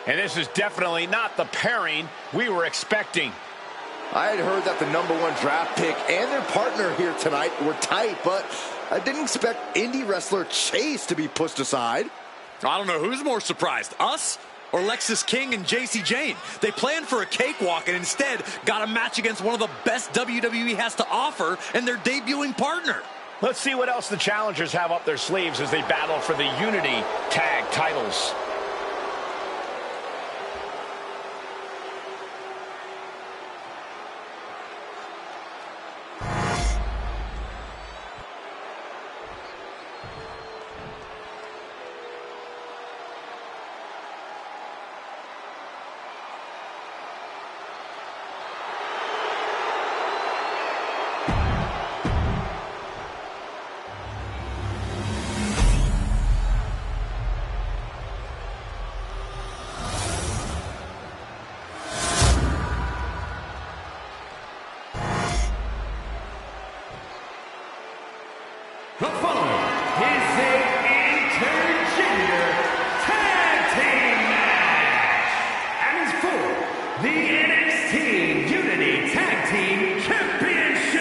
And this is definitely not the pairing we were expecting. I had heard that the #1 draft pick and their partner here tonight were tight, but I didn't expect indie wrestler Chase to be pushed aside. I don't know who's more surprised, us or Lexis King and JC Jane. They planned for a cakewalk and instead got a match against one of the best WWE has to offer and their debuting partner. Let's see what else the challengers have up their sleeves as they battle for the Unity Tag titles. The following is an intergender tag team match and is for the NXT Unity Tag Team Championship.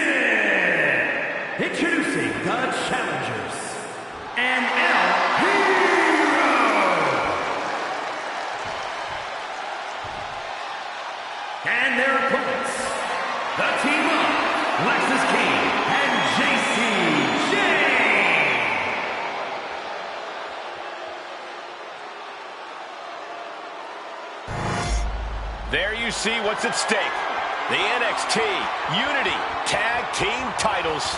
Introducing the challengers, and El Hero, and their opponents, the team of Lexis King and JC Jane. There you see what's at stake. The NXT Unity Tag Team titles.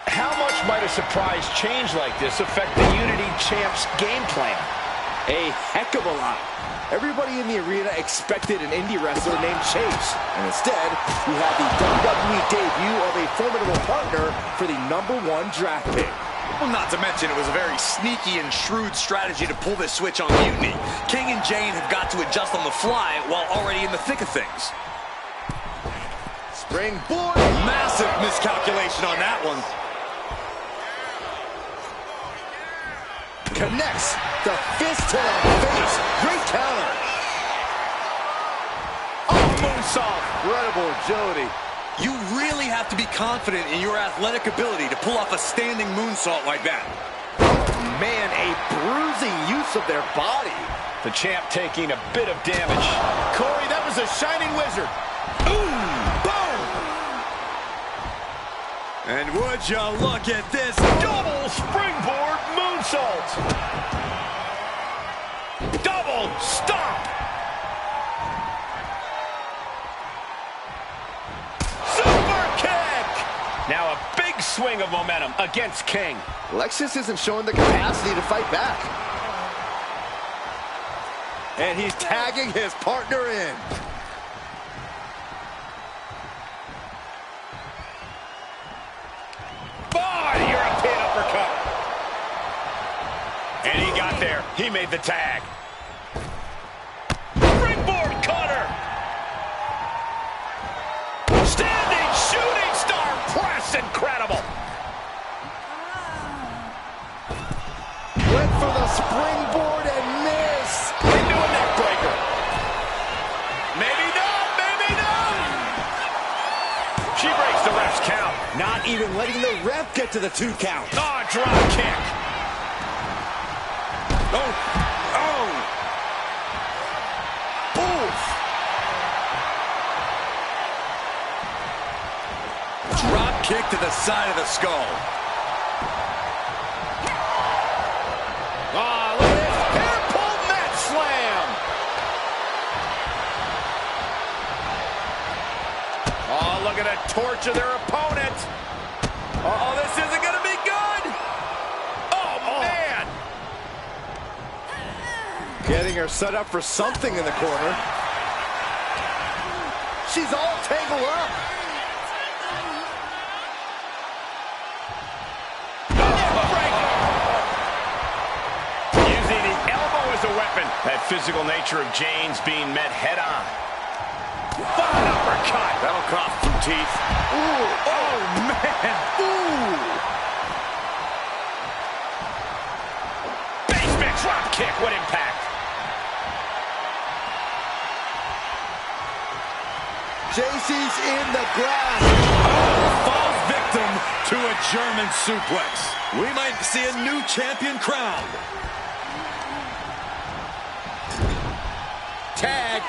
How much might a surprise change like this affect the Unity Champ's game plan? A heck of a lot. Everybody in the arena expected an indie wrestler named Chase, and instead, we had the WWE debut of a formidable partner for the #1 draft pick. Well, not to mention it was a very sneaky and shrewd strategy to pull this switch on Mutiny. King and Jane have got to adjust on the fly while already in the thick of things. Springboard. Massive miscalculation on that one. Connects the fist to the face. Great counter. Oh, moonsault. Incredible agility. You really have to be confident in your athletic ability to pull off a standing moonsault like that. Man, a bruising use of their body. The champ taking a bit of damage. Corey, that was a shining wizard. Ooh, boom. And would you look at this Double springboard moonsault. Double stomp. Super kick. Now a big swing of momentum against King. Lexis isn't showing the capacity to fight back. And he's tagging his partner in. European uppercut. And he got there. He made the tag. Springboard cutter. Standing shooting star press. Incredible. Went for the springboard and missed. Into a neck breaker. Maybe not. Maybe not. She breaks the ref's count. Not even letting the ref get to the 2 count. Oh, drop kick. Oh, oh. Oof. Drop kick to the side of the skull. Oh, look at this. Hair pull mat slam. Oh, look at it. Torture their opponent. Uh-oh, this isn't going to be good. Oh, man. Getting her set up for something in the corner. She's all tangled up. Using the happen. That physical nature of Jane's being met head-on. Fine uppercut. That'll cost some teeth. Ooh. Oh, man. Ooh. Basement drop kick. What impact? JC's in the ground. Falls victim to a German suplex. We might see a new champion crowned. Tag.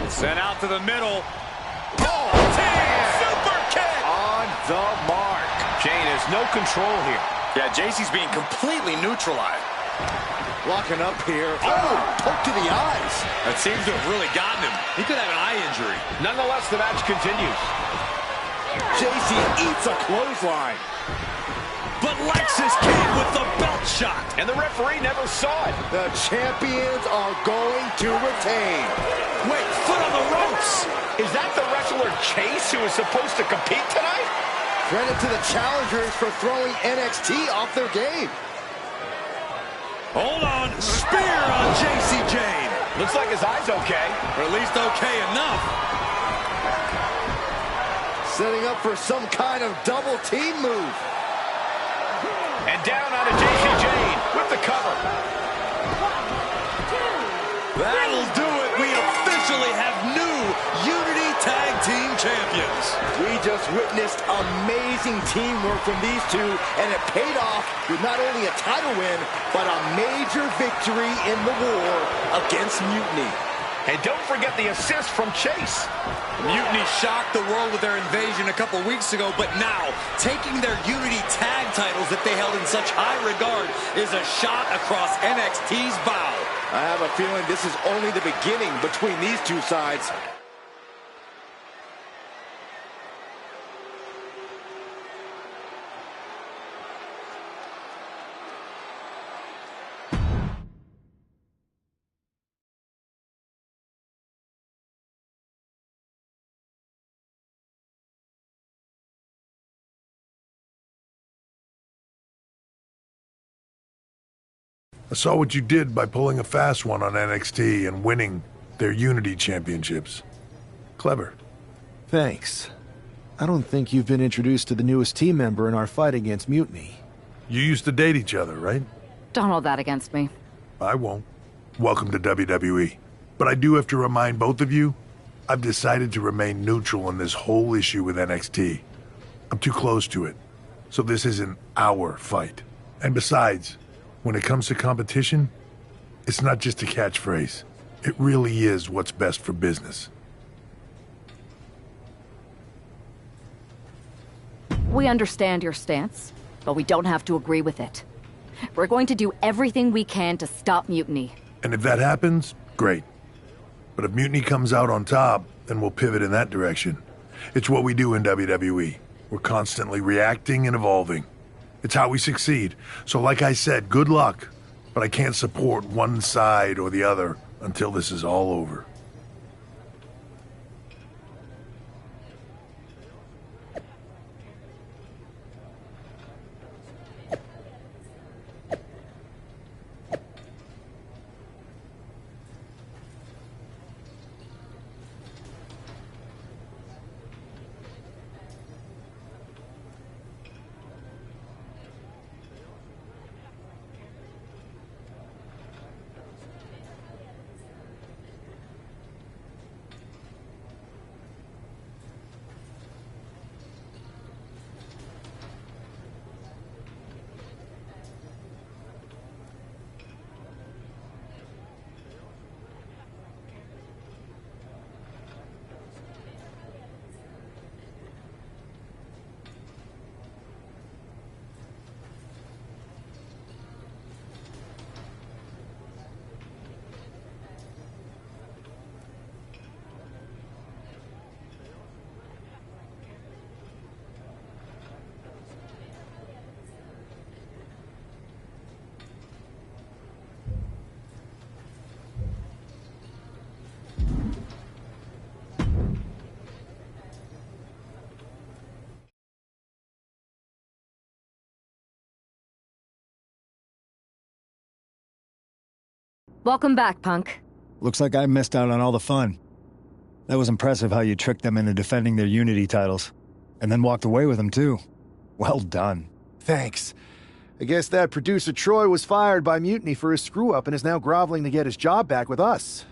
Sent out to the middle. Oh, super kick. On the mark. Jane has no control here. Yeah, JC's being completely neutralized. Locking up here. Oh, poke to the eyes. That seems to have really gotten him. He could have an eye injury. Nonetheless, the match continues. JC eats a clothesline. But Lexis came with the belt shot. And the referee never saw it. The champions are going to retain. Wait, foot on the ropes. Is that the wrestler Chase who is supposed to compete tonight? Credit to the challengers for throwing NXT off their game. Hold on. Spear on JC Jane. Looks like his eye's okay. Or at least okay enough. Setting up for some kind of double team move. And down onto JC Jane with the cover. 1, 2, 3. That'll do it. We officially have new Unity Tag Team Champions. We just witnessed amazing teamwork from these two, and it paid off with not only a title win, but a major victory in the war against Mutiny. And don't forget the assist from Chase. Mutiny shocked the world with their invasion a couple weeks ago, but now taking their Unity Tag titles that they held in such high regard is a shot across NXT's bow. I have a feeling this is only the beginning between these two sides. I saw what you did by pulling a fast one on NXT and winning their Unity Championships. Clever. Thanks. I don't think you've been introduced to the newest team member in our fight against Mutiny. You used to date each other, right? Don't hold that against me. I won't. Welcome to WWE. But I do have to remind both of you, I've decided to remain neutral in this whole issue with NXT. I'm too close to it. So this isn't our fight. And besides, when it comes to competition, it's not just a catchphrase. It really is what's best for business. We understand your stance, but we don't have to agree with it. We're going to do everything we can to stop Mutiny. And if that happens, great. But if Mutiny comes out on top, then we'll pivot in that direction. It's what we do in WWE. We're constantly reacting and evolving. It's how we succeed. So like I said, good luck. But I can't support one side or the other until this is all over. Welcome back, Punk. Looks like I missed out on all the fun. That was impressive how you tricked them into defending their Unity titles. And then walked away with them, too. Well done. Thanks. I guess that producer Troy was fired by Mutiny for his screw-up and is now groveling to get his job back with us.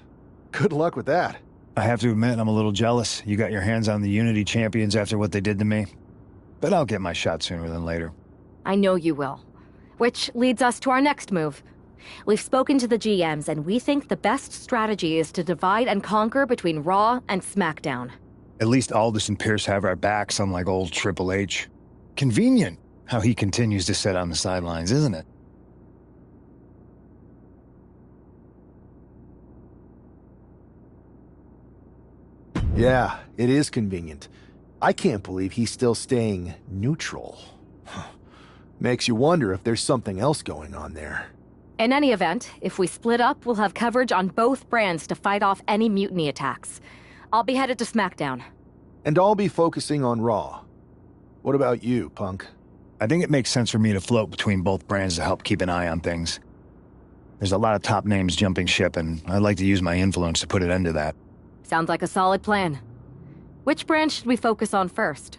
Good luck with that. I have to admit, I'm a little jealous. You got your hands on the Unity champions after what they did to me. But I'll get my shot sooner than later. I know you will. Which leads us to our next move. We've spoken to the GMs, and we think the best strategy is to divide and conquer between Raw and SmackDown. At least Aldous and Pierce have our backs, unlike old Triple H. Convenient how he continues to sit on the sidelines, isn't it? Yeah, it is convenient. I can't believe he's still staying neutral. Makes you wonder if there's something else going on there. In any event, if we split up, we'll have coverage on both brands to fight off any mutiny attacks. I'll be headed to SmackDown. And I'll be focusing on Raw. What about you, Punk? I think it makes sense for me to float between both brands to help keep an eye on things. There's a lot of top names jumping ship, and I'd like to use my influence to put an end to that. Sounds like a solid plan. Which brand should we focus on first?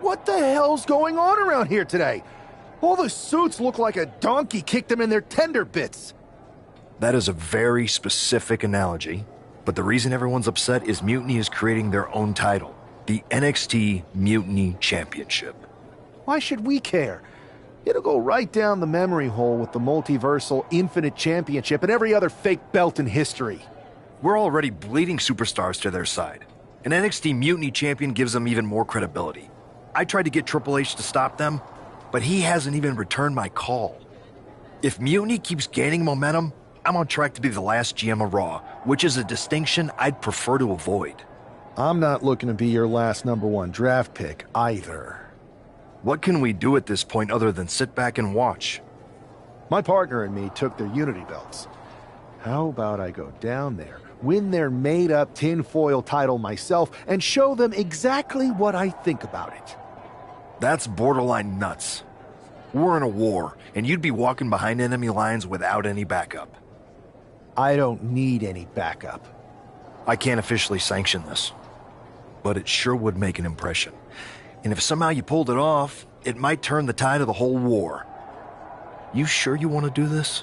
What the hell's going on around here today? All the suits look like a donkey kicked them in their tender bits. That is a very specific analogy, but the reason everyone's upset is Mutiny is creating their own title, the NXT Mutiny Championship. Why should we care? It'll go right down the memory hole with the multiversal Infinite Championship and every other fake belt in history. We're already bleeding superstars to their side. An NXT Mutiny champion gives them even more credibility. I tried to get Triple H to stop them, but he hasn't even returned my call. If Mutiny keeps gaining momentum, I'm on track to be the last GM of Raw, which is a distinction I'd prefer to avoid. I'm not looking to be your last #1 draft pick either. What can we do at this point other than sit back and watch? My partner and me took their Unity belts. How about I go down there, win their made-up tinfoil title myself, and show them exactly what I think about it? That's borderline nuts. We're in a war, and you'd be walking behind enemy lines without any backup. I don't need any backup. I can't officially sanction this, but it sure would make an impression. And if somehow you pulled it off, it might turn the tide of the whole war. You sure you want to do this?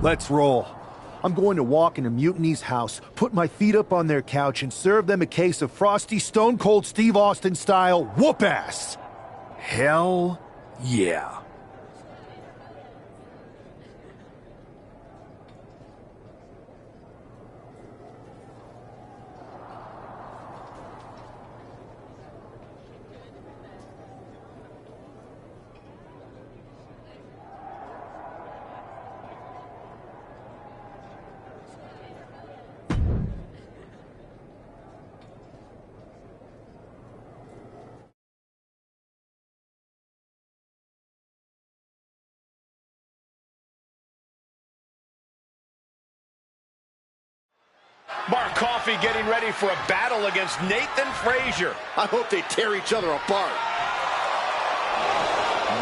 Let's roll. I'm going to walk into Mutiny's house, put my feet up on their couch, and serve them a case of frosty Stone Cold Steve Austin style whoop-ass. Hell yeah. Mark Coffey getting ready for a battle against Nathan Frazier. I hope they tear each other apart.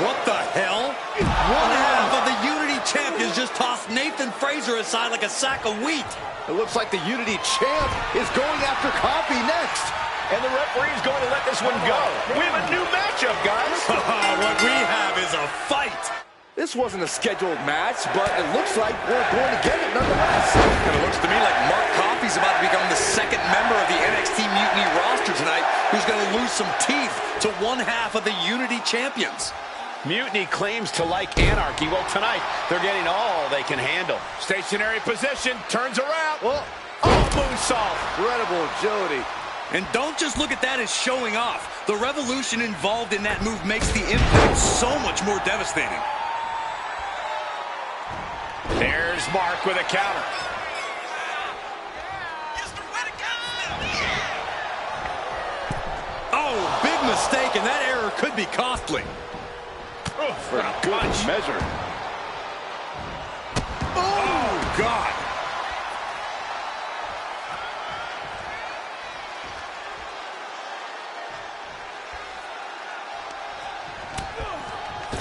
What the hell? One half of the Unity champions just tossed Nathan Frazier aside like a sack of wheat. It looks like the Unity champ is going after Coffey next. And the referee's going to let this one go. We have a new matchup, guys. What we have is a fight. This wasn't a scheduled match, but it looks like we're going to get it nonetheless. And it looks to me like Mark Coffey's about to become the second member of the NXT Mutiny roster tonight who's going to lose some teeth to one half of the Unity champions. Mutiny claims to like anarchy. Well, tonight, they're getting all they can handle. Stationary position, turns around. Well, moonsault. incredible agility. And don't just look at that as showing off. The revolution involved in that move makes the impact so much more devastating. There's Mark with a counter. Oh, big mistake, and that error could be costly. For a good measure. Oh, God.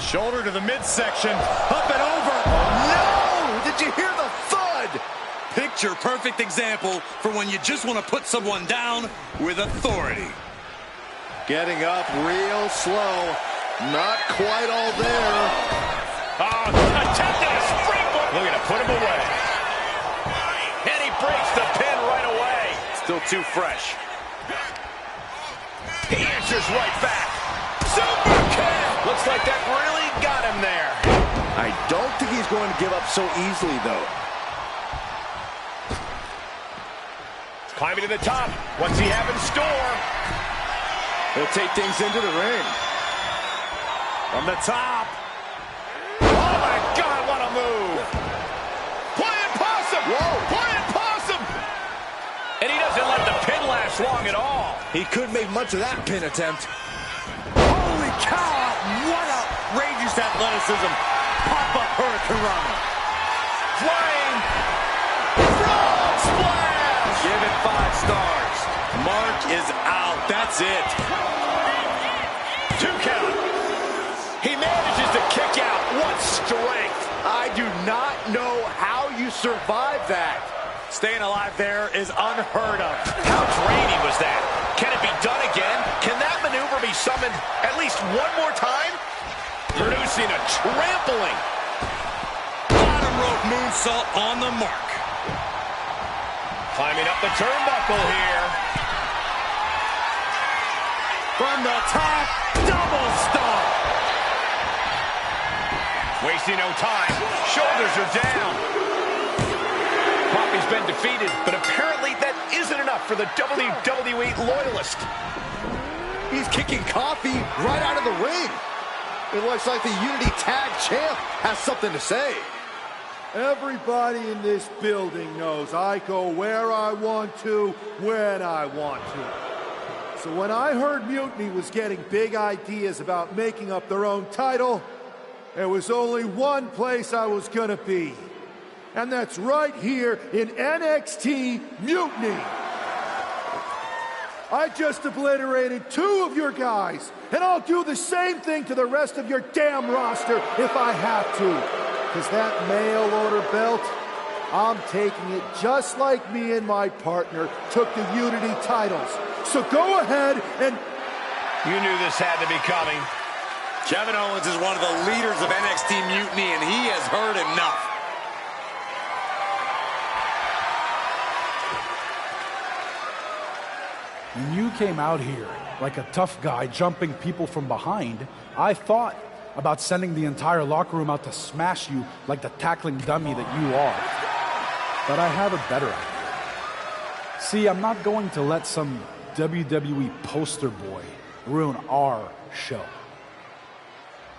Shoulder to the midsection. Up and over. No! Did you hear the thud? Picture perfect example for when you just want to put someone down with authority. Getting up real slow. Not quite all there. Attempted a springboard. Looking to put him away. And he breaks the pin right away. Still too fresh. He answers right back. Super kick. Looks like that really got him there. I don't think he's going to give up so easily, though. Climbing to the top. What's he have in store? He'll take things into the ring. From the top. Oh, my God, what a move. Flying possum. Whoa. Flying possum. And he doesn't let the pin last long at all. He couldn't make much of that pin attempt. Holy cow! What outrageous athleticism! Pop-up Hurricanrana. Flying. Frog splash. Give it 5 stars. Mark is out. That's it. 2 count. He manages to kick out. What strength. I do not know how you survive that. Staying alive there is unheard of. How draining was that? Can it be done again? Can that maneuver be summoned at least one more time? Producing a trampling. Bottom rope moonsault on the mark. Climbing up the turnbuckle here. From the top, double stomp. Wasting no time. Shoulders are down. Poppy's been defeated, but apparently that isn't enough for the WWE loyalist. He's kicking Coffee right out of the ring. It looks like the Unity Tag Champ has something to say. Everybody in this building knows I go where I want to, when I want to. So when I heard Mutiny was getting big ideas about making up their own title, there was only one place I was gonna be. And that's right here in NXT Mutiny. I just obliterated 2 of your guys, and I'll do the same thing to the rest of your damn roster if I have to. Because that mail order belt, I'm taking it just like me and my partner took the Unity titles. So go ahead and... You knew this had to be coming. Kevin Owens is one of the leaders of NXT Mutiny, and he has heard enough. When you came out here like a tough guy jumping people from behind, I thought about sending the entire locker room out to smash you like the tackling dummy that you are. But I have a better idea. See, I'm not going to let some WWE poster boy ruin our show.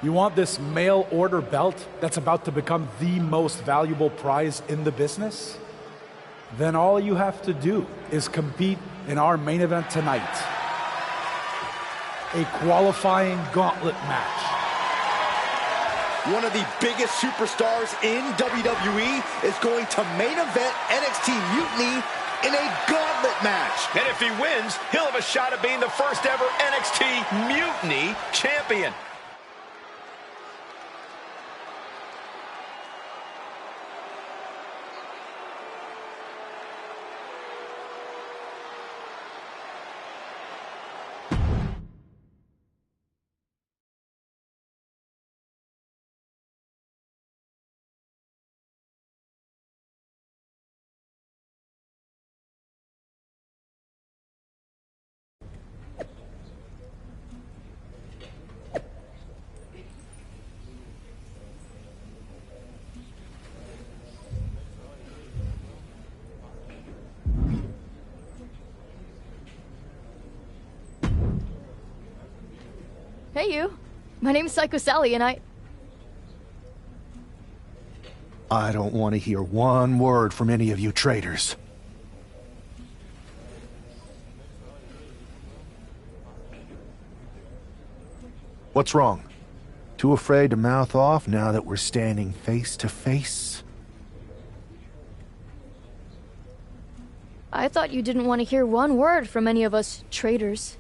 You want this mail order belt that's about to become the most valuable prize in the business? Then all you have to do is compete in our main event tonight. A qualifying gauntlet match. One of the biggest superstars in WWE is going to main event NXT Mutiny in a gauntlet match. And if he wins, he'll have a shot at being the first ever NXT Mutiny champion. Hey, you. My name's Psycho Sally, and I don't want to hear one word from any of you traitors. What's wrong? Too afraid to mouth off now that we're standing face to face? I thought you didn't want to hear one word from any of us traitors.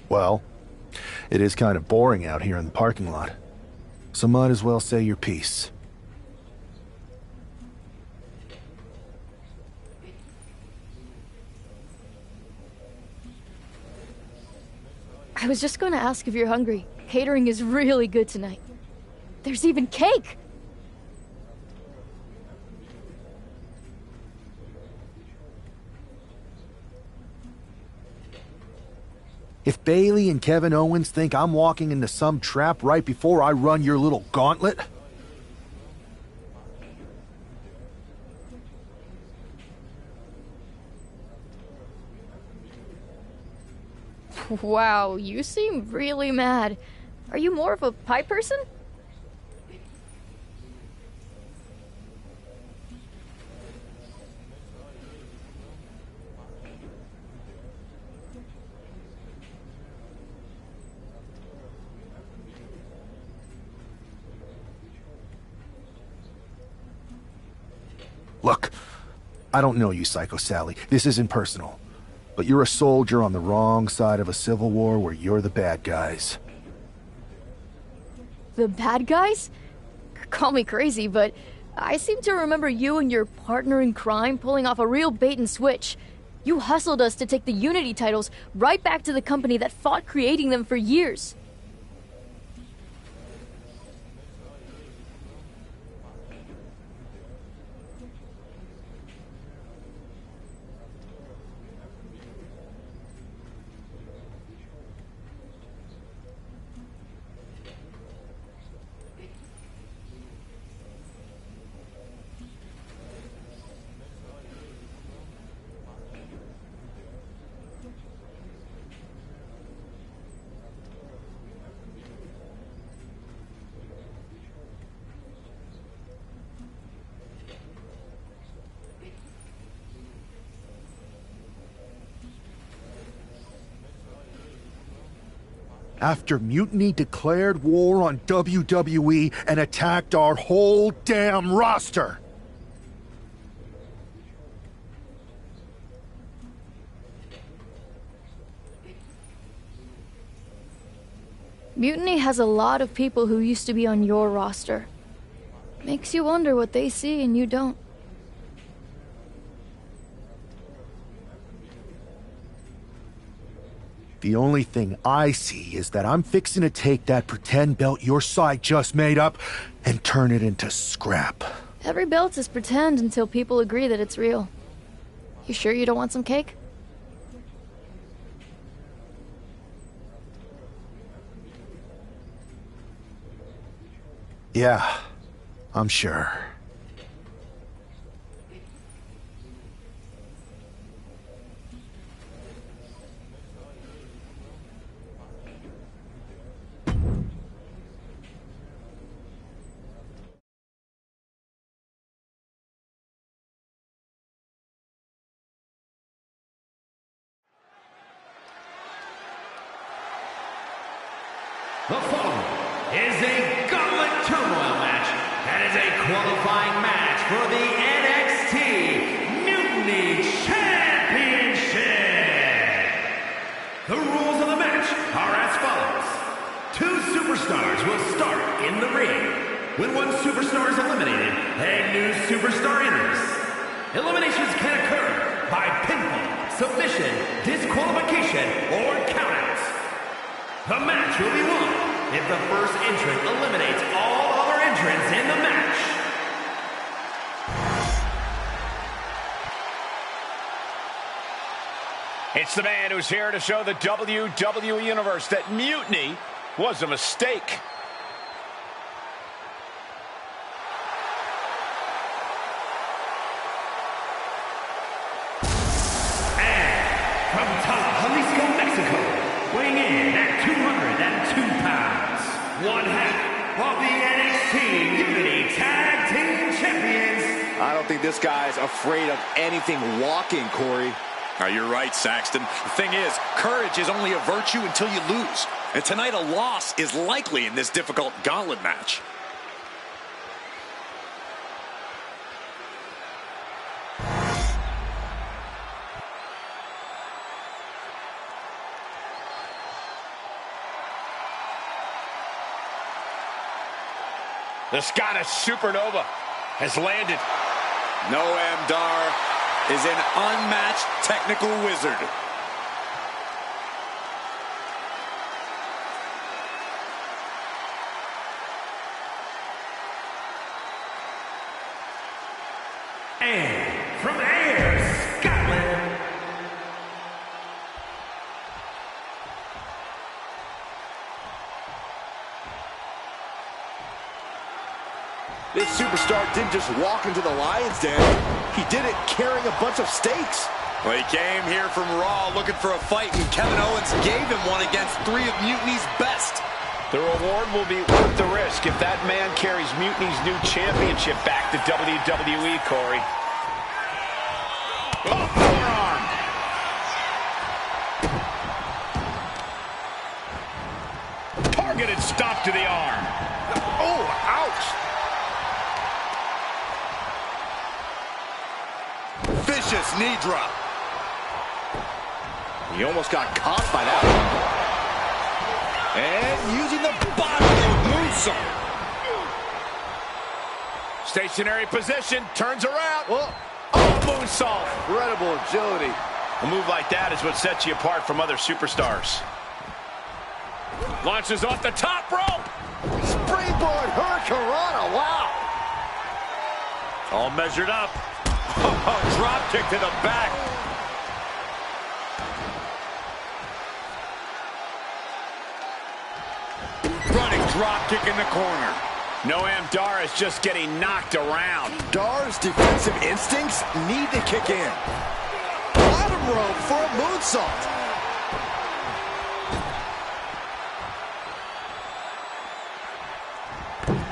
Well, it is kind of boring out here in the parking lot. So might as well say your piece. I was just going to ask if you're hungry. Catering is really good tonight. There's even cake! If Bailey and Kevin Owens think I'm walking into some trap right before I run your little gauntlet... Wow, you seem really mad. Are you more of a pie person? Look, I don't know you, Psycho Sally. This isn't personal. But you're a soldier on the wrong side of a civil war where you're the bad guys. The bad guys? Call me crazy, but I seem to remember you and your partner in crime pulling off a real bait and switch. You hustled us to take the Unity titles right back to the company that fought creating them for years. After Mutiny declared war on WWE and attacked our whole damn roster. Mutiny has a lot of people who used to be on your roster. Makes you wonder what they see and you don't. The only thing I see is that I'm fixing to take that pretend belt your side just made up and turn it into scrap. Every belt is pretend until people agree that it's real. You sure you don't want some cake? Yeah, I'm sure. The following is a Gauntlet Turmoil match that is a qualifying match for the NXT Mutiny Championship. The rules of the match are as follows. 2 superstars will start in the ring. When one superstar is eliminated, a new superstar enters. Eliminations can occur by pinfall, submission, disqualification, or countouts. The match will be won if the first entrant eliminates all other entrants in the match. It's the man who's here to show the WWE Universe that Mutiny was a mistake. From Jalisco, Mexico, weighing in at 202 pounds, one half of the NXT Unity Tag Team Champions. I don't think this guy's afraid of anything walking, Corey. You're right, Saxton. The thing is, courage is only a virtue until you lose. And tonight a loss is likely in this difficult gauntlet match. The Scottish Supernova has landed. Noam Dar is an unmatched technical wizard. And from Ayr, Scotland, This superstar didn't just walk into the Lion's Den. He did it carrying a bunch of stakes. Well, he came here from Raw looking for a fight, and Kevin Owens gave him one against 3 of Mutiny's best. The reward will be worth the risk if that man carries Mutiny's new championship back to WWE, Corey. Oh, forearm. Targeted stop to the arm. Oh, ouch. Vicious knee drop. He almost got caught by that one. And using the body moonsault. Stationary position, turns around. Oh, Moonsault. incredible agility. A move like that is what sets you apart from other superstars. Launches off the top rope. Springboard Hurricanrana, wow. All measured up. Drop kick to the back. Running drop kick in the corner. Noam Dar is just getting knocked around. Dar's defensive instincts need to kick in. Bottom rope for a moonsault.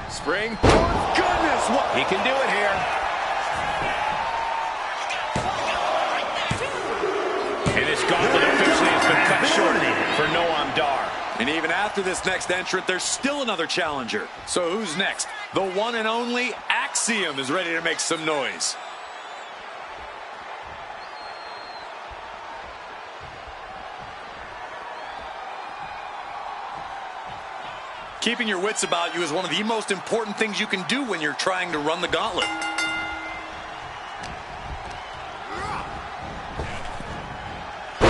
Spring. Oh, goodness. What? He can do it here. And this gauntlet officially has been cut short for Noam Dar. And even after this next entrant, there's still another challenger. So who's next? The one and only Axiom is ready to make some noise. Keeping your wits about you is one of the most important things you can do when you're trying to run the gauntlet.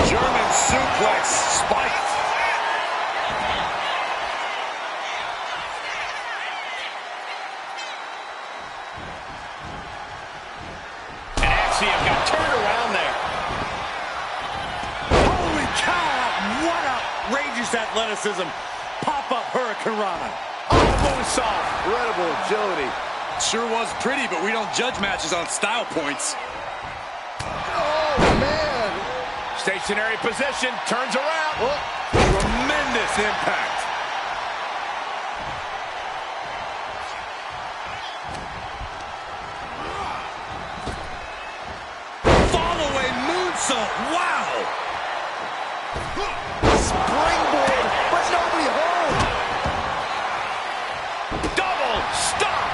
German suplex spiked. And Axiom got turned around there. Holy cow! What outrageous athleticism. Pop-up Hurricanrana. Oh, moonsault. Incredible agility. Sure was pretty, but we don't judge matches on style points. Oh, man. Stationary position, turns around. Oh. Tremendous impact. Follow-away moonsault. Wow. Springboard, but nobody home. Double stop.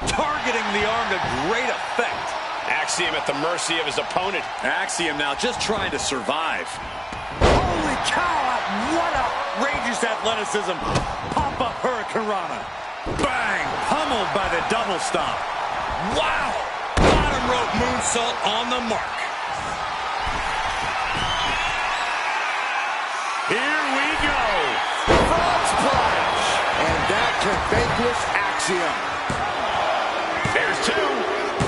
Targeting the arm to great effect. Axiom at the mercy of his opponent. Axiom now just trying to survive. Holy cow! What outrageous athleticism. Pop-up Hurricanrana. Bang! Pummeled by the double stomp. Wow! Bottom rope moonsault on the mark. Here we go. Frog splash. And that can vanquish Axiom. There's 2.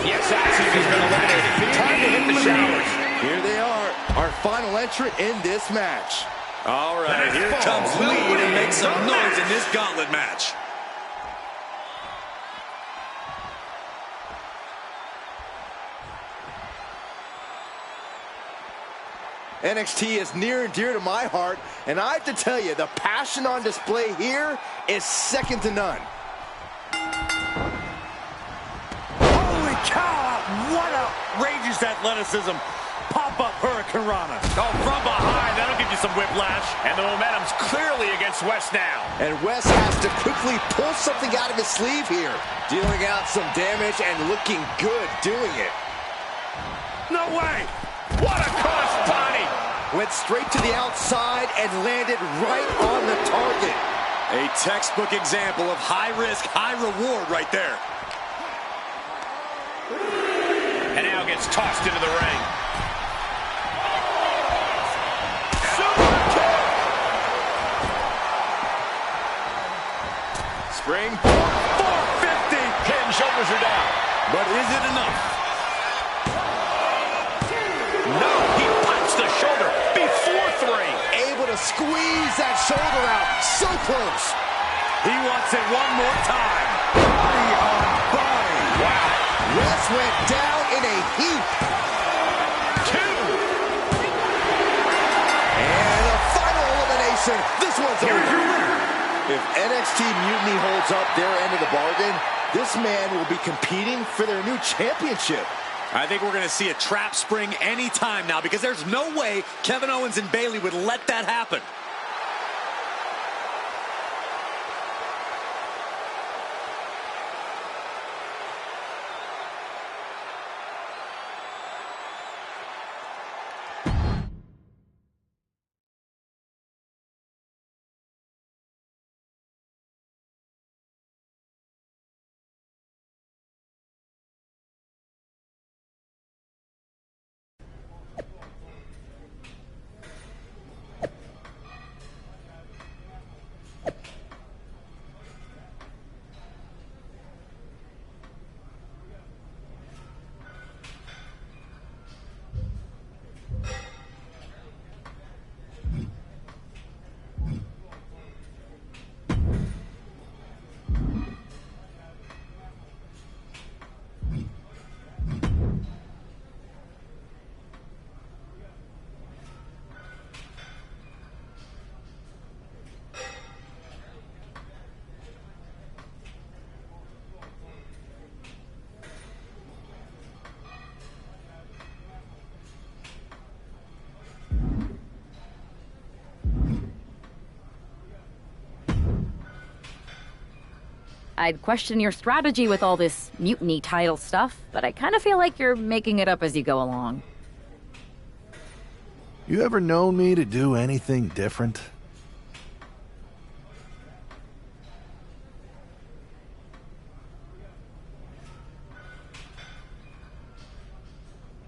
Yes, Axiom has been eliminated. Time to hit the showers. Here they are, our final entrant in this match. All right, here comes Lee to make some noise in this gauntlet match. NXT is near and dear to my heart, and I have to tell you, the passion on display here is second to none. Holy cow! What outrageous athleticism! Pop-up Hurricanrana. Oh, from behind, that'll give you some whiplash. And the momentum's clearly against West now. And West has to quickly pull something out of his sleeve here, dealing out some damage and looking good doing it. No way! What a cross body! Went straight to the outside and landed right on the target. A textbook example of high risk, high reward right there. And now gets tossed into the ring. Super kick! Spring. 450! Head and shoulders are down. But is it enough? No, he punched the shoulder before 3. Able to squeeze that shoulder out. So close. He wants it one more time. Body on body. Wow. Wes went down in a heap. 2. And a final elimination. This one's Here's over. your winner. If NXT Mutiny holds up their end of the bargain, this man will be competing for their new championship. I think we're going to see a trap spring any time now, because there's no way Kevin Owens and Bayley would let that happen. I'd question your strategy with all this mutiny title stuff, but I kind of feel like you're making it up as you go along. You ever known me to do anything different?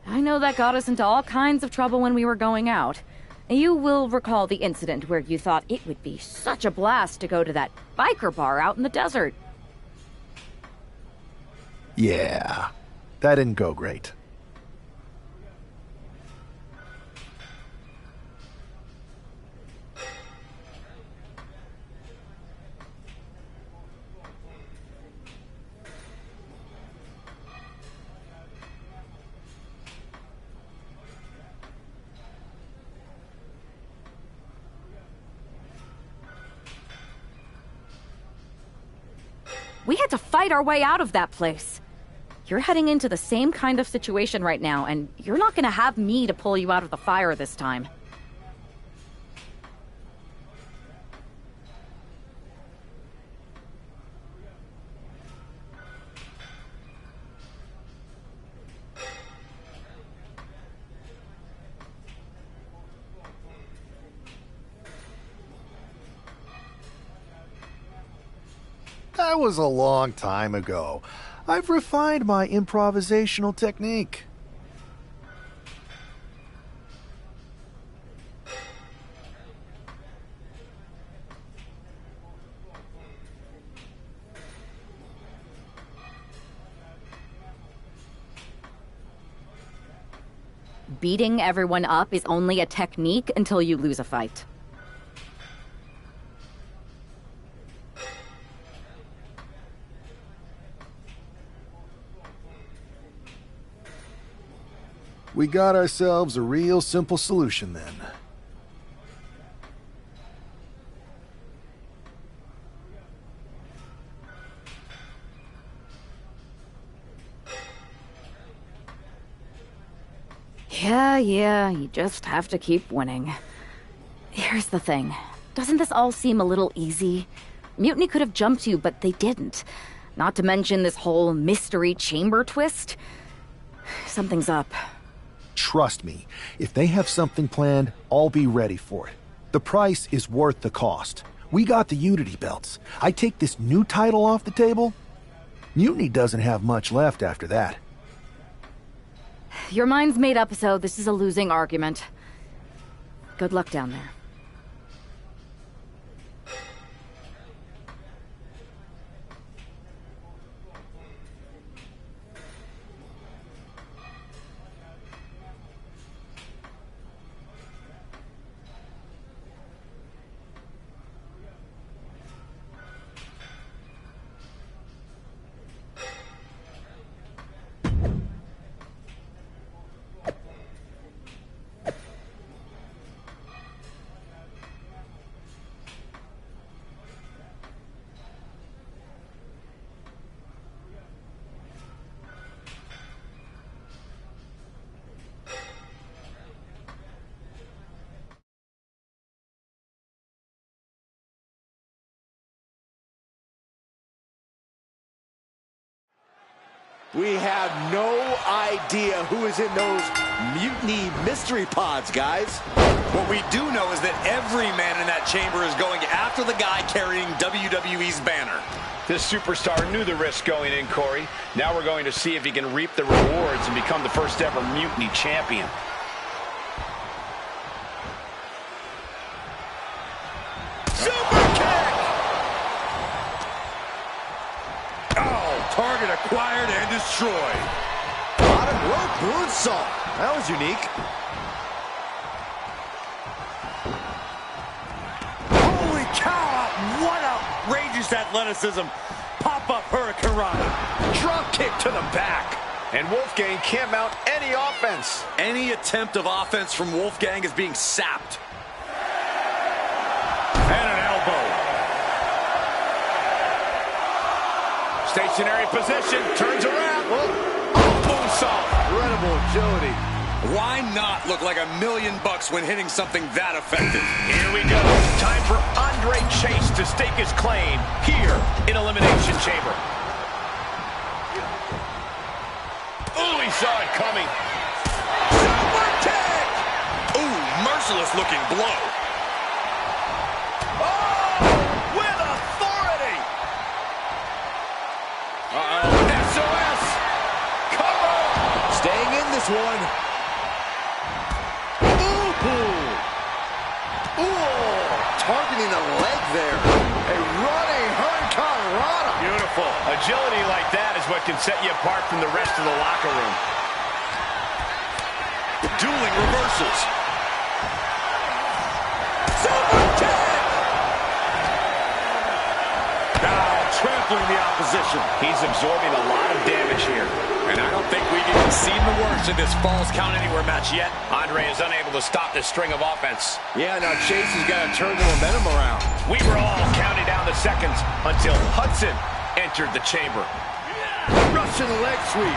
I know that got us into all kinds of trouble when we were going out. You will recall the incident where you thought it would be such a blast to go to that biker bar out in the desert. Yeah, that didn't go great. We had to fight our way out of that place. You're heading into the same kind of situation right now, and you're not gonna have me to pull you out of the fire this time. That was a long time ago. I've refined my improvisational technique. Beating everyone up is only a technique until you lose a fight. We got ourselves a real simple solution then. Yeah, you just have to keep winning. Here's the thing. Doesn't this all seem a little easy? Mutiny could have jumped you, but they didn't. Not to mention this whole mystery chamber twist. Something's up. Trust me, if they have something planned, I'll be ready for it. The price is worth the cost. We got the Unity belts. I take this new title off the table, Mutiny doesn't have much left after that. Your mind's made up, so this is a losing argument. Good luck down there. We have no idea who is in those mutiny mystery pods, guys. What we do know is that every man in that chamber is going after the guy carrying WWE's banner. This superstar knew the risk going in, Corey. Now we're going to see if he can reap the rewards and become the first ever Mutiny champion. Super kick! Oh, target acquired and destroyed. Bottom rope moonsault. That was unique. Holy cow! What outrageous athleticism! Pop-up hurricanrana. Drop kick to the back. And Wolfgang can't mount any offense. Any attempt of offense from Wolfgang is being sapped. And an elbow. Stationary position, turns around. Moonsault. Incredible agility. Why not look like $1,000,000 when hitting something that effective? Here we go. Time for Andre Chase to stake his claim here in Elimination Chamber. Ooh, he saw it coming. Super kick! Ooh, merciless looking blow. Oh, with authority. Uh-oh, SOS. Come on. Staying in this one. Targeting the leg there. A running hurricanrana. Beautiful. Agility like that is what can set you apart from the rest of the locker room. Dueling reversals. Super kick! Now trampling the opposition. He's absorbing a lot of damage here. And I don't think we've even seen the worst of this Falls Count Anywhere match yet. Andre is unable to stop this string of offense. Yeah, now Chase has got to turn the momentum around. We were all counting down the seconds until Hudson entered the chamber. Russian leg sweep.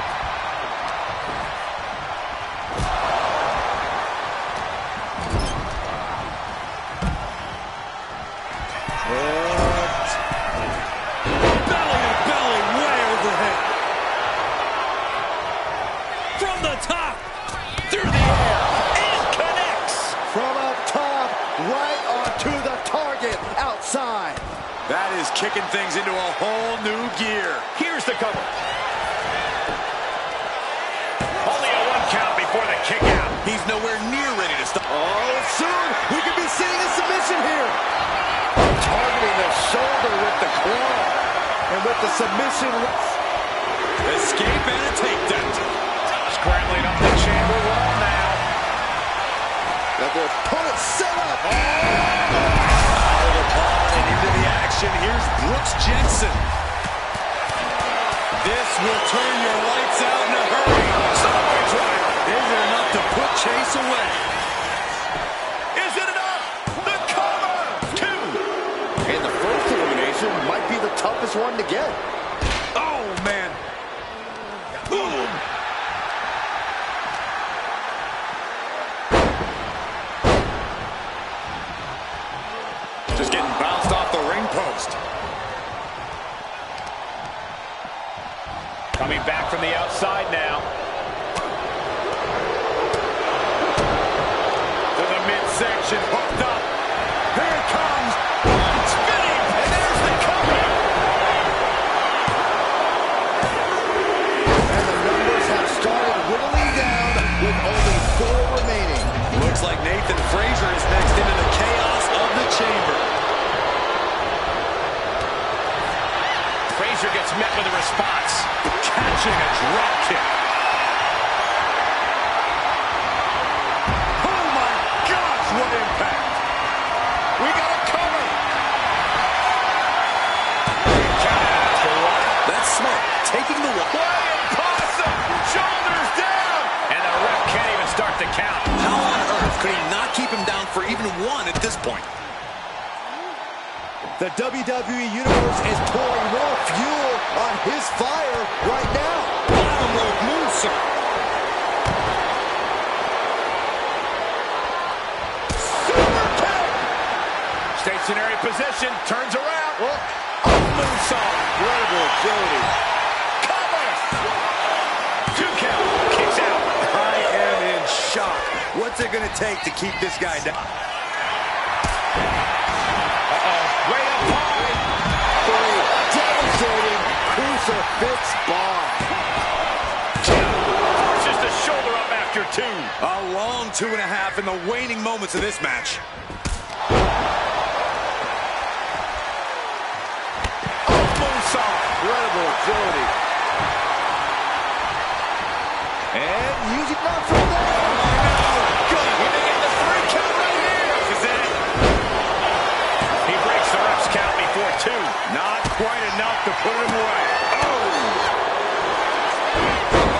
Belly to belly, way overhead. From the top, through the air, and connects. From up top, right onto the target, outside. That is kicking things into a whole new gear. Here's the cover. Only a 1 count before the kick out. He's nowhere near ready to stop. Oh, soon we could be seeing a submission here. Targeting the shoulder with the claw. And with the submission. Escape and a takedown. Scrambling up the chamber wall now. Got the opponent set up. Out of the pod and into the action. Here's Brooks Jensen. This will turn your lights out in a hurry. Subway driver. Is it enough to put Chase away? Is it enough? The cover! 2. And the first elimination might be the toughest one to get. Oh, man. Boom. Just getting bounced off the ring post. Coming back from the outside now. To the midsection, hooked up. Here it comes. Spinning, and there's the cover. And the numbers have started whittling down with only 4 remaining. Looks like Nathan Frazier is next into the chaos of the chamber. Frazier gets met with a response. Catching a drop kick. Oh my gosh, what impact. We got a cover. That's smart. Taking the one. Flying possum. Shoulders down. And the ref can't even start the count. How on earth could he not keep him down for even 1 at this point? The WWE Universe is pouring more fuel on his fire right now. Bottom rope moonsault. Super kick. Stationary position. Turns around. Moonsault. Incredible agility. Cover. to take to keep this guy down. Way up high. For a devastating crucifix bomb. Just a shoulder up after 2. A long 2.5 in the waning moments of this match. Incredible agility. And using not from there. Good. He may get the 3 count right here. This is it. He breaks the ref's count before 2. Not quite enough to put him away. Oh!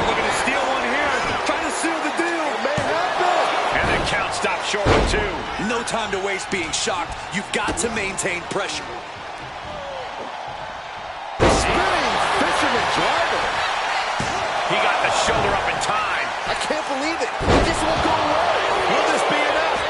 Looking to steal one here. Trying to seal the deal. It may happen. And the count stops short of 2. No time to waste being shocked. You've got to maintain pressure. Driver. He got the shoulder up in time. I can't believe it. He just won't go away. Will this be enough?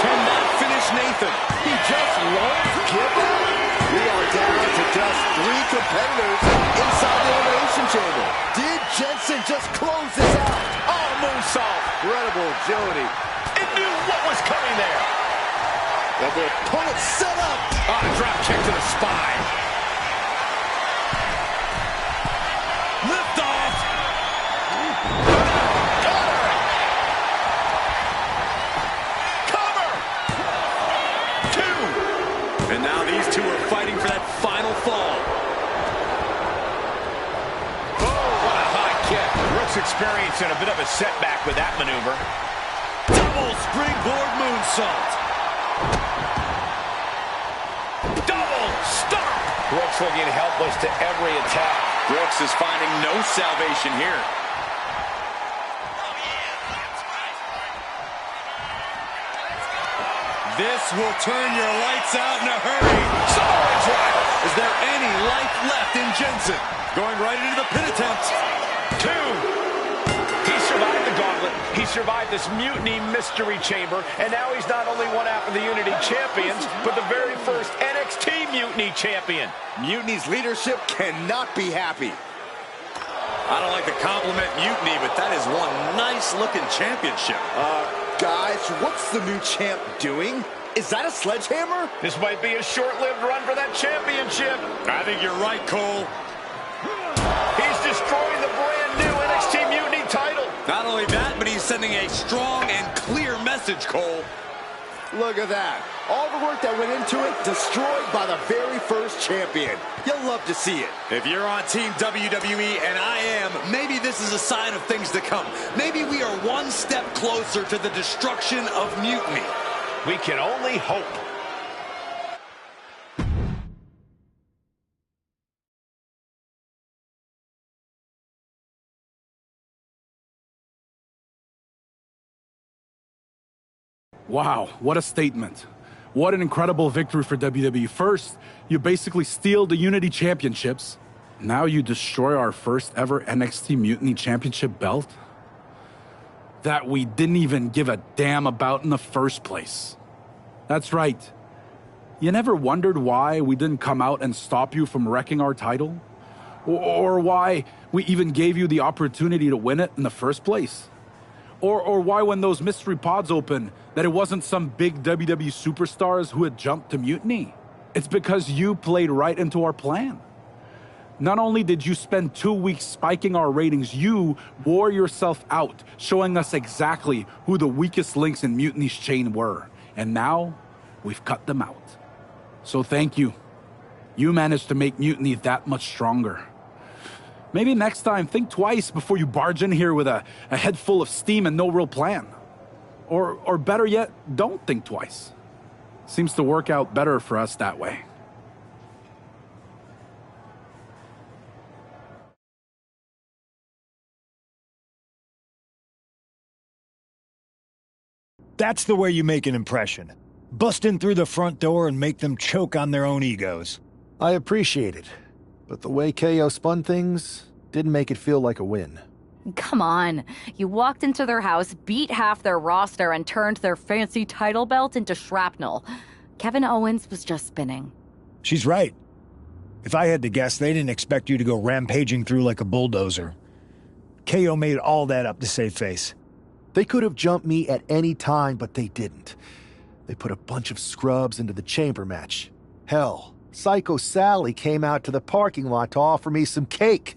Can that finish Nathan? He just won't give up. We are down to just 3 competitors inside the Elimination Chamber. Did Jensen just close this out? Oh, moonsault. Incredible agility. It knew what was coming there. And the opponent set up. Drop kick to the spine. Lift off. Cover. 2. And now these two are fighting for that final fall. Oh, what a high kick. Brooks experiencing a bit of a setback with that maneuver. Double springboard moonsault. Brooks looking helpless to every attack. Brooks is finding no salvation here. This will turn your lights out in a hurry. Samoa driver. Is there any life left in Jensen? Going right into the pin attempt. 2. He survived the gauntlet. He survived this mutiny mystery chamber. And now he's not only one half of the Unity champions, but the very first NXT Mutiny champion. Mutiny's leadership cannot be happy. I don't like to compliment Mutiny, but that is one nice-looking championship. Guys, what's the new champ doing? Is that a sledgehammer? This might be a short-lived run for that championship. I think you're right, Cole. He's destroying the brand new NXT Mutiny title. Not only that, but he's sending a strong and clear message, Cole. Look at that. All the work that went into it, destroyed by the very first champion. You'll love to see it. If you're on Team WWE, and I am, maybe this is a sign of things to come. Maybe we are one step closer to the destruction of Mutiny. We can only hope. Wow, what a statement. What an incredible victory for WWE. First, you basically steal the Unity Championships. Now you destroy our first ever NXT Mutiny Championship belt that we didn't even give a damn about in the first place. That's right. You never wondered why we didn't come out and stop you from wrecking our title? Or why we even gave you the opportunity to win it in the first place? Or why when those mystery pods opened, that it wasn't some big WWE superstars who had jumped to Mutiny? It's because you played right into our plan. Not only did you spend 2 weeks spiking our ratings, you wore yourself out, showing us exactly who the weakest links in Mutiny's chain were. And now, we've cut them out. So thank you. You managed to make Mutiny that much stronger. Maybe next time, think twice before you barge in here with a head full of steam and no real plan. Or better yet, don't think twice. Seems to work out better for us that way. That's the way you make an impression. Bust in through the front door and make them choke on their own egos. I appreciate it, but the way KO spun things didn't make it feel like a win. Come on. You walked into their house, beat half their roster, and turned their fancy title belt into shrapnel. Kevin Owens was just spinning. She's right. If I had to guess, they didn't expect you to go rampaging through like a bulldozer. KO made all that up to save face. They could have jumped me at any time, but they didn't. They put a bunch of scrubs into the chamber match. Hell, Psycho Sally came out to the parking lot to offer me some cake.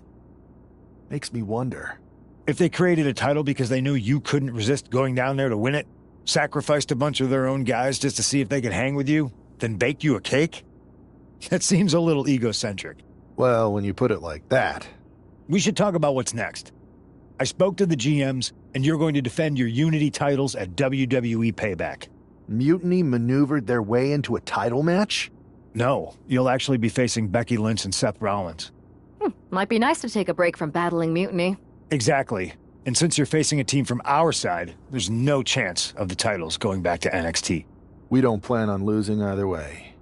Makes me wonder. If they created a title because they knew you couldn't resist going down there to win it, sacrificed a bunch of their own guys just to see if they could hang with you, then bake you a cake? That seems a little egocentric. Well, when you put it like that. We should talk about what's next. I spoke to the GMs, and you're going to defend your Unity titles at WWE Payback. Mutiny maneuvered their way into a title match? No, you'll actually be facing Becky Lynch and Seth Rollins. Might be nice to take a break from battling Mutiny. Exactly. And since you're facing a team from our side, there's no chance of the titles going back to NXT. We don't plan on losing either way.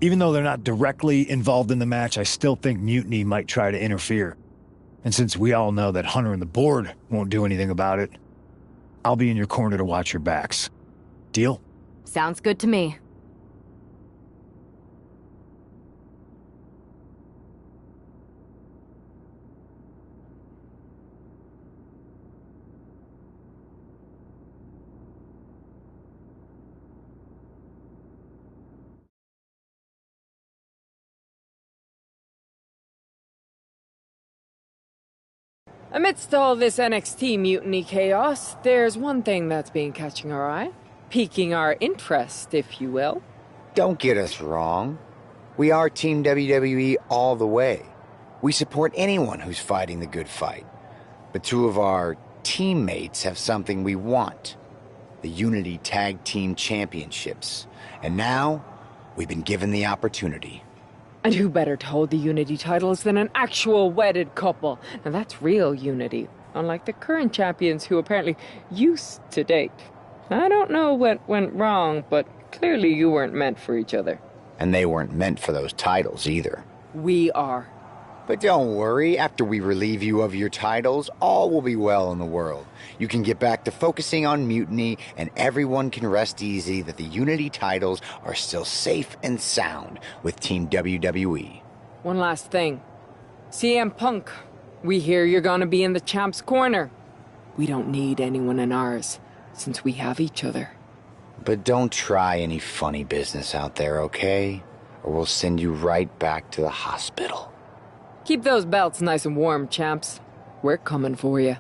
Even though they're not directly involved in the match, I still think Mutiny might try to interfere. And since we all know that Hunter and the board won't do anything about it, I'll be in your corner to watch your backs. Deal? Sounds good to me. Amidst all this NXT mutiny chaos, there's one thing that's been catching our eye. Piquing our interest, if you will. Don't get us wrong. We are Team WWE all the way. We support anyone who's fighting the good fight. But two of our teammates have something we want. The Unity Tag Team Championships. And now, we've been given the opportunity. And who better to hold the Unity titles than an actual wedded couple? Now that's real unity, unlike the current champions who apparently used to date. I don't know what went wrong, but clearly you weren't meant for each other. And they weren't meant for those titles either. We are. But don't worry, after we relieve you of your titles, all will be well in the world. You can get back to focusing on Mutiny, and everyone can rest easy that the Unity titles are still safe and sound with Team WWE. One last thing. CM Punk, we hear you're gonna be in the champ's corner. We don't need anyone in ours, since we have each other. But don't try any funny business out there, okay? Or we'll send you right back to the hospital. Keep those belts nice and warm, champs. We're coming for you.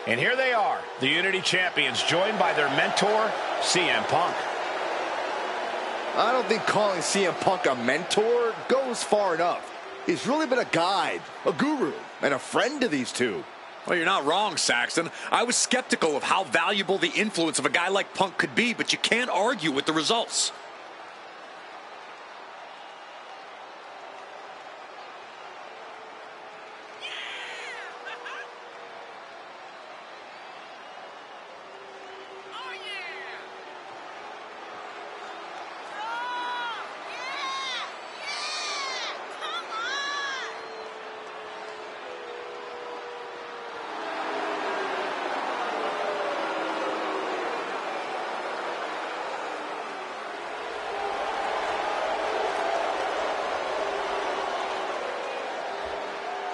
And here they are, the Unity Champions, joined by their mentor, CM Punk. I don't think calling CM Punk a mentor goes far enough. He's really been a guide, a guru, and a friend to these two. Well, you're not wrong, Saxton. I was skeptical of how valuable the influence of a guy like Punk could be, but you can't argue with the results.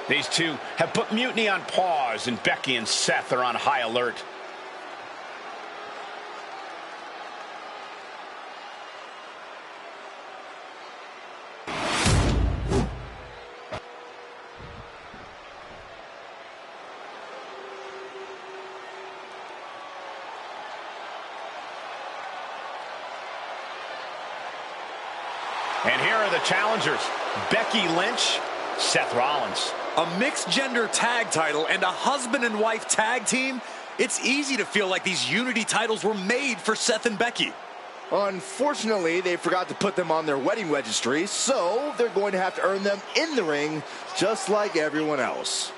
These two have put Mutiny on pause, and Becky and Seth are on high alert. And here are the challengers, Becky Lynch, Seth Rollins. A mixed-gender tag title and a husband and wife tag team? It's easy to feel like these Unity titles were made for Seth and Becky. Unfortunately, they forgot to put them on their wedding registry, so they're going to have to earn them in the ring, just like everyone else.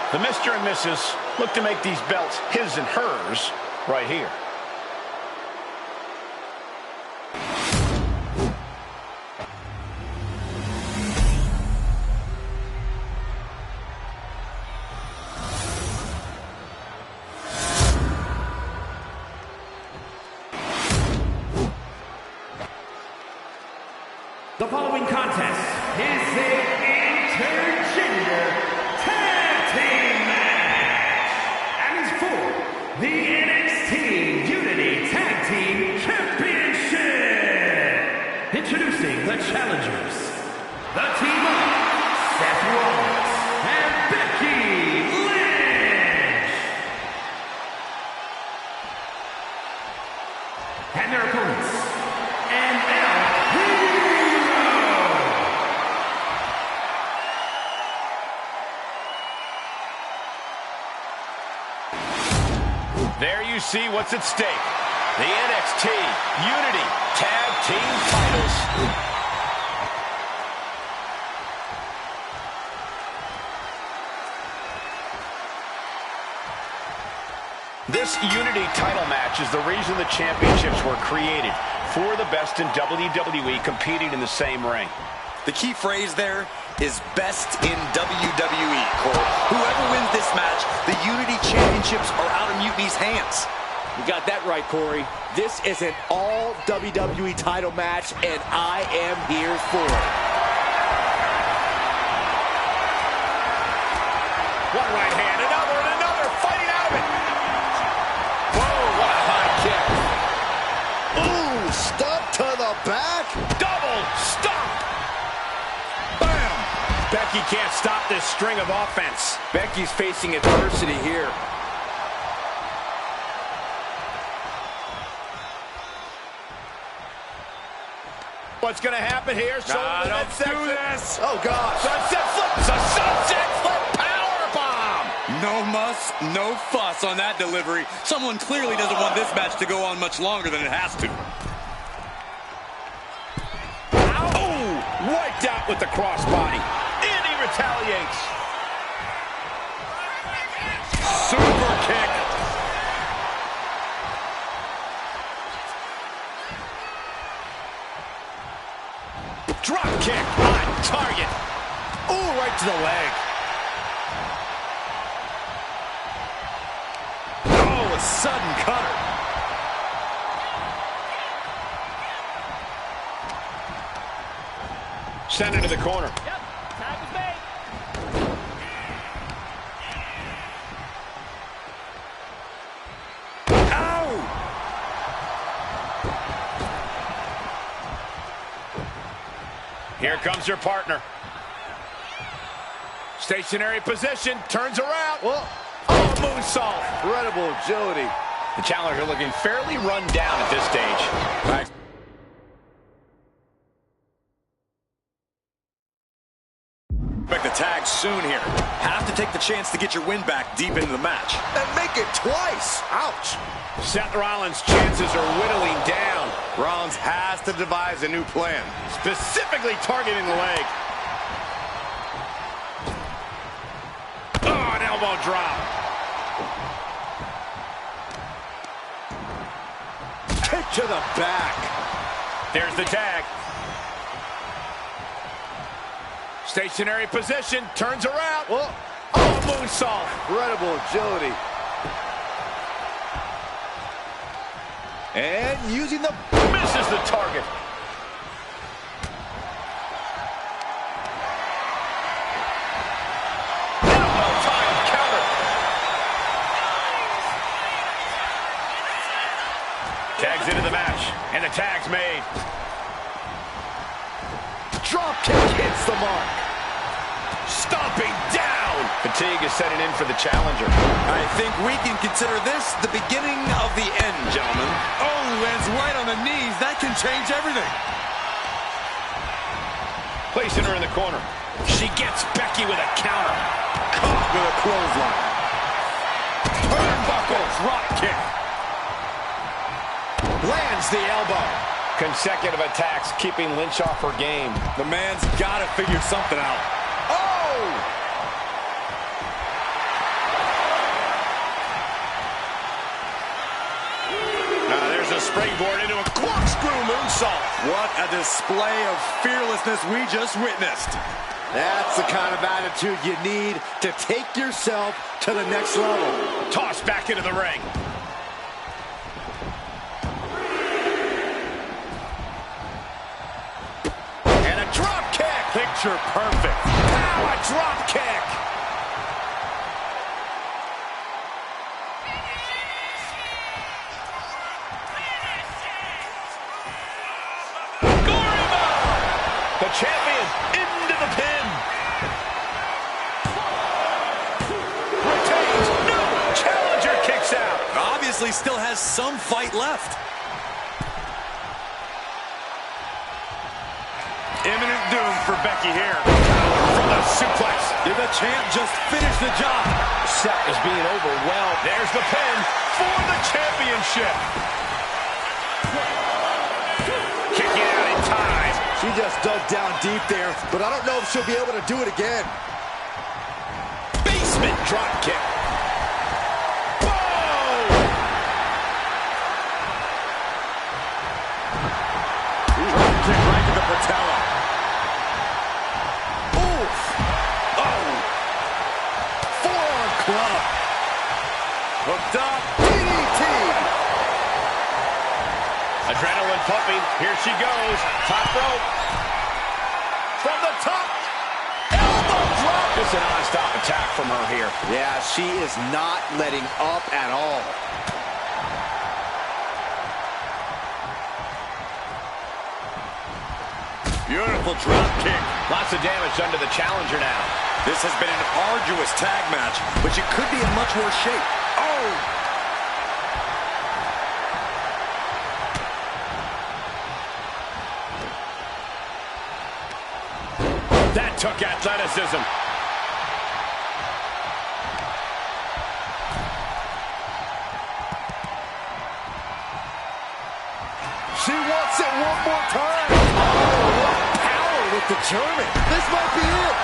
The Mr. and Mrs. look to make these belts his and hers right here. The following contest is an intergender tag team match and is for the NXT Unity Tag Team Championship. Introducing the challengers, the team of Seth Rollins and Becky Lynch. And their opponents, there you see what's at stake. The NXT Unity Tag Team titles. This Unity title match is the reason the championships were created. For the best in WWE competing in the same ring. The key phrase there is best in WWE, Cole. Whoever wins this match, the Unity Championships are out of Mutiny's hands. You got that right, Corey. This is an all WWE title match, and I am here for it. One right hand, another, and another, fighting out of it. Whoa, what a high kick. Ooh, stomp to the back. Double stomp. Bam. Becky can't stop this string of offense. Becky's facing adversity here. What's going to happen here? Don't do this. Oh, God. Sunset flip. It's a sunset flip powerbomb. No muss, no fuss on that delivery. Someone clearly doesn't want this match to go on much longer than it has to. Oh, wiped out with the crossbody. And he retaliates. Super kick. Drop kick on target. Ooh, right to the leg. Oh, a sudden cutter. Send it to the corner. Yep, tag is made. Ow! Here comes your partner. Stationary position, turns around. Whoa. Oh, moonsault. Incredible agility. The challenger looking fairly run down at this stage. Right. Expect the tag soon here. Have to take the chance to get your win back deep into the match. And make it twice. Ouch. Seth Rollins' chances are whittling down. Rollins has to devise a new plan. Specifically targeting the leg. Oh, an elbow drop. Kick to the back. There's the tag. Stationary position, turns around. Whoa. Oh, moonsault. Incredible agility. And using the... Misses the target. Well-timed counter. Tags into the match, and the tag's made. Drop kick hits the mark. Stomping down. Fatigue is setting in for the challenger. I think we can consider this the beginning of the end, gentlemen. Oh, lands right on the knees. That can change everything. Placing her in the corner. She gets Becky with a counter. Caught with a clothesline. Turnbuckle drop kick. Lands the elbow. Consecutive attacks keeping Lynch off her game. The man's got to figure something out. Oh! springboard into a corkscrew moonsault. What a display of fearlessness we just witnessed. That's the kind of attitude you need to take yourself to the next level. Tossed back into the ring. And a drop kick. Picture perfect. Now a drop kick. The champion into the pin. Retains. No. Challenger kicks out. Obviously still has some fight left. Imminent doom for Becky here. From the suplex. Did the champ just finish the job? Seth is being overwhelmed. There's the pin for the championship. Kicking out in time. She just dug down deep there, but I don't know if she'll be able to do it again. Basement drop kick. Whoa! Drop kick right to the patella. Oof! Oh! Forearm club. Hooked up. DDT. Adrenaline pumping. Here she goes. Top rope. From the top. Elbow drop. Just a non-stop attack from her here. Yeah, she is not letting up at all. Beautiful drop kick. Lots of damage done to the challenger now. This has been an arduous tag match, but she could be in much worse shape. Oh! That took athleticism. She wants it one more time. Oh, what power with the German. This might be it.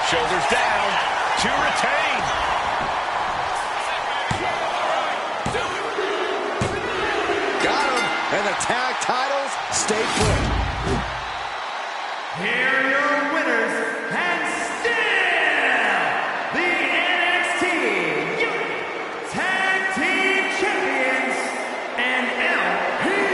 Shoulders down to retain. Got him. And the tag titles stay put. Here are your winners, and still the NXT Tag Team Champions and El Hero.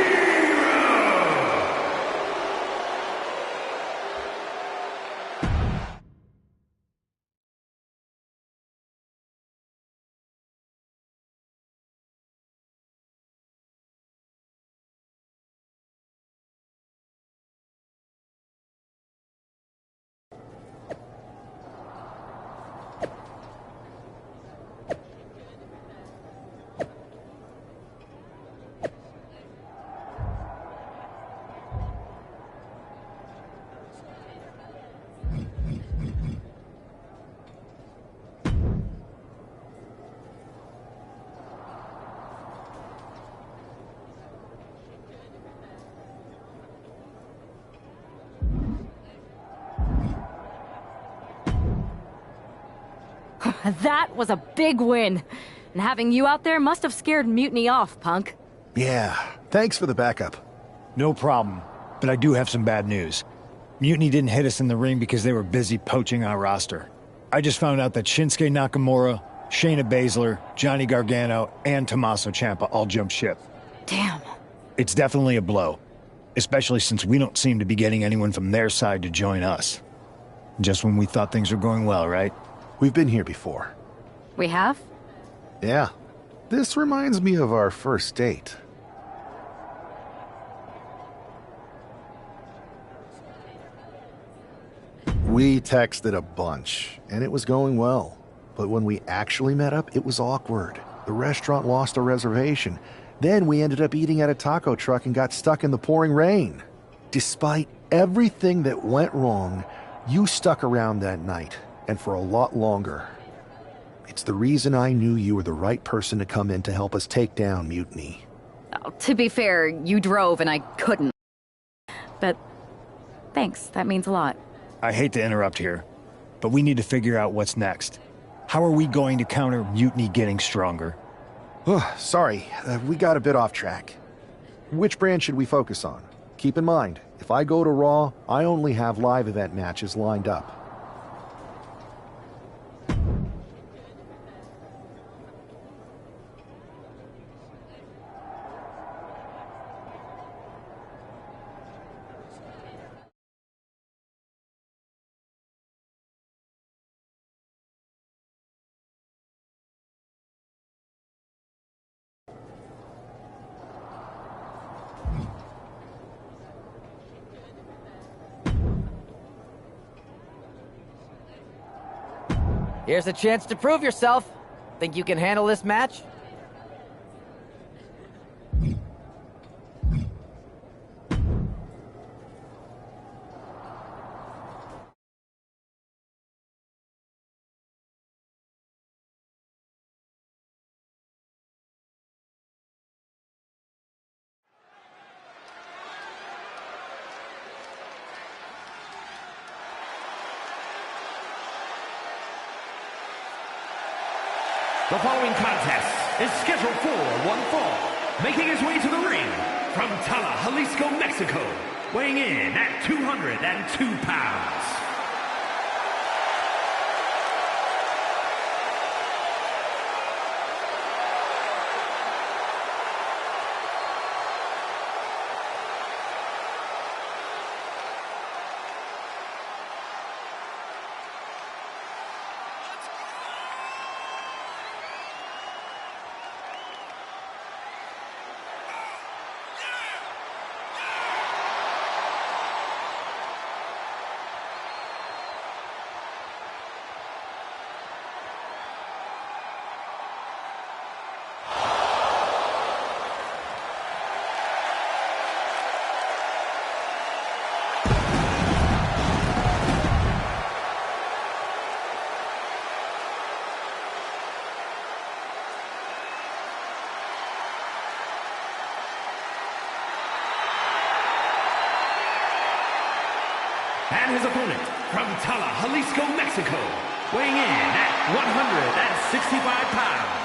That was a big win. And having you out there must have scared Mutiny off, Punk. Yeah, thanks for the backup. No problem, but I do have some bad news. Mutiny didn't hit us in the ring because they were busy poaching our roster. I just found out that Shinsuke Nakamura, Shayna Baszler, Johnny Gargano, and Tommaso Ciampa all jumped ship. Damn. It's definitely a blow, especially since we don't seem to be getting anyone from their side to join us. Just when we thought things were going well, right? We've been here before. We have? Yeah. This reminds me of our first date. We texted a bunch, and it was going well. But when we actually met up, it was awkward. The restaurant lost a reservation. Then we ended up eating at a taco truck and got stuck in the pouring rain. Despite everything that went wrong, you stuck around that night, and for a lot longer. It's the reason I knew you were the right person to come in to help us take down Mutiny. Oh, to be fair, you drove and I couldn't. But thanks, that means a lot. I hate to interrupt here, but we need to figure out what's next. How are we going to counter Mutiny getting stronger? Sorry, we got a bit off track. Which brand should we focus on? Keep in mind, if I go to Raw, I only have live event matches lined up. Here's a chance to prove yourself. Think you can handle this match? The following contest is scheduled for one fall. Making his way to the ring from Tala, Jalisco, Mexico, weighing in at 202 pounds. And his opponent from Tala, Jalisco, Mexico, weighing in at 165 pounds,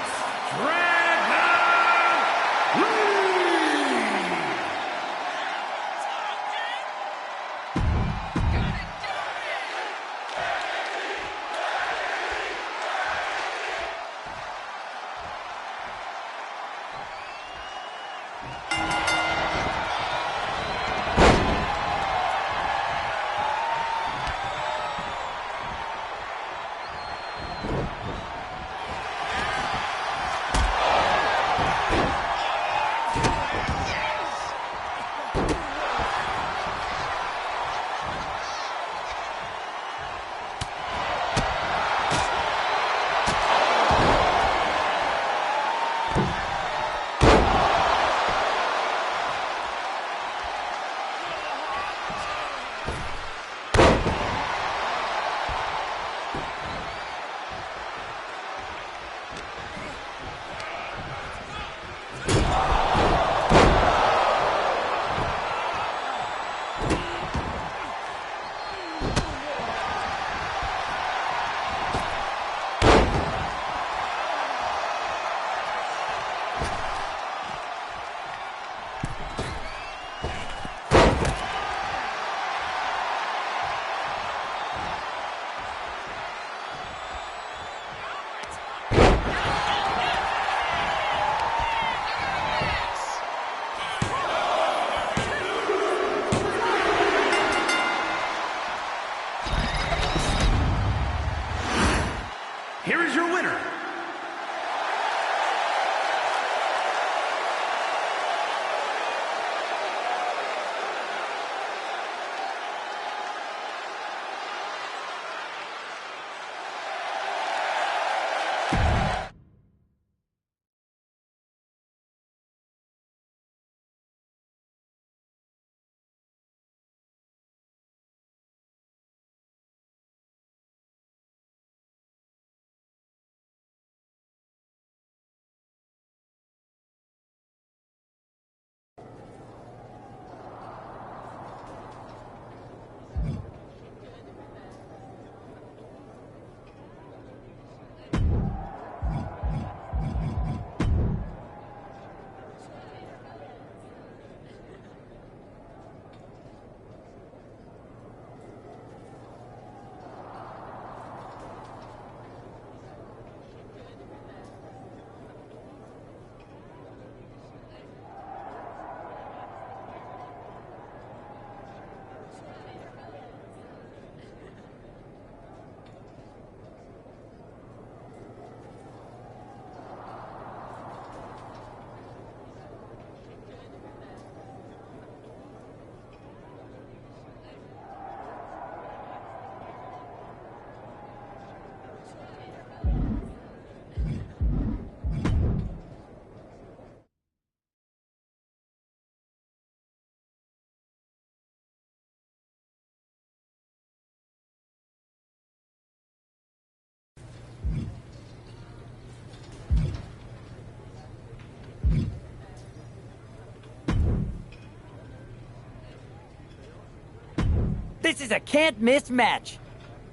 This is a can't-miss match.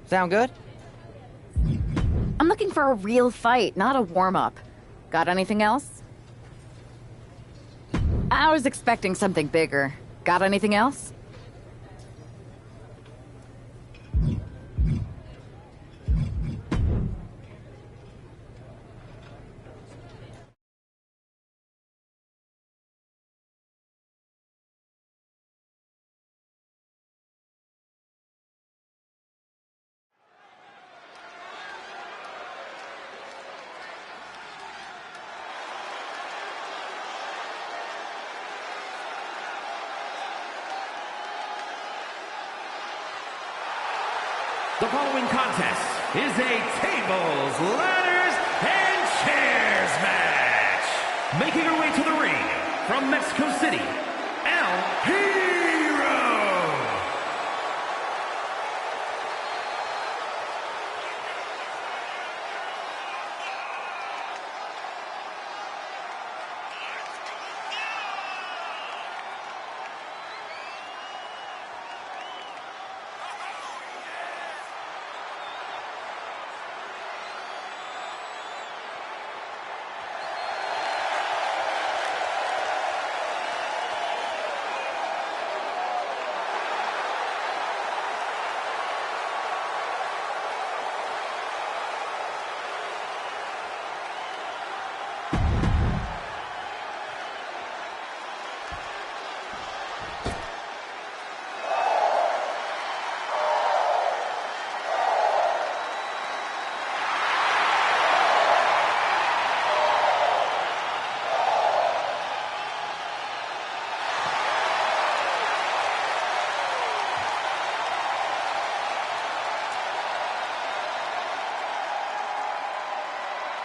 Sound good? I'm looking for a real fight, not a warm-up. Got anything else? I was expecting something bigger. Got anything else? The following contest is a tables, ladders, and chairs match. Making her way to the ring from Mexico City, Hero.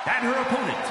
And her opponent,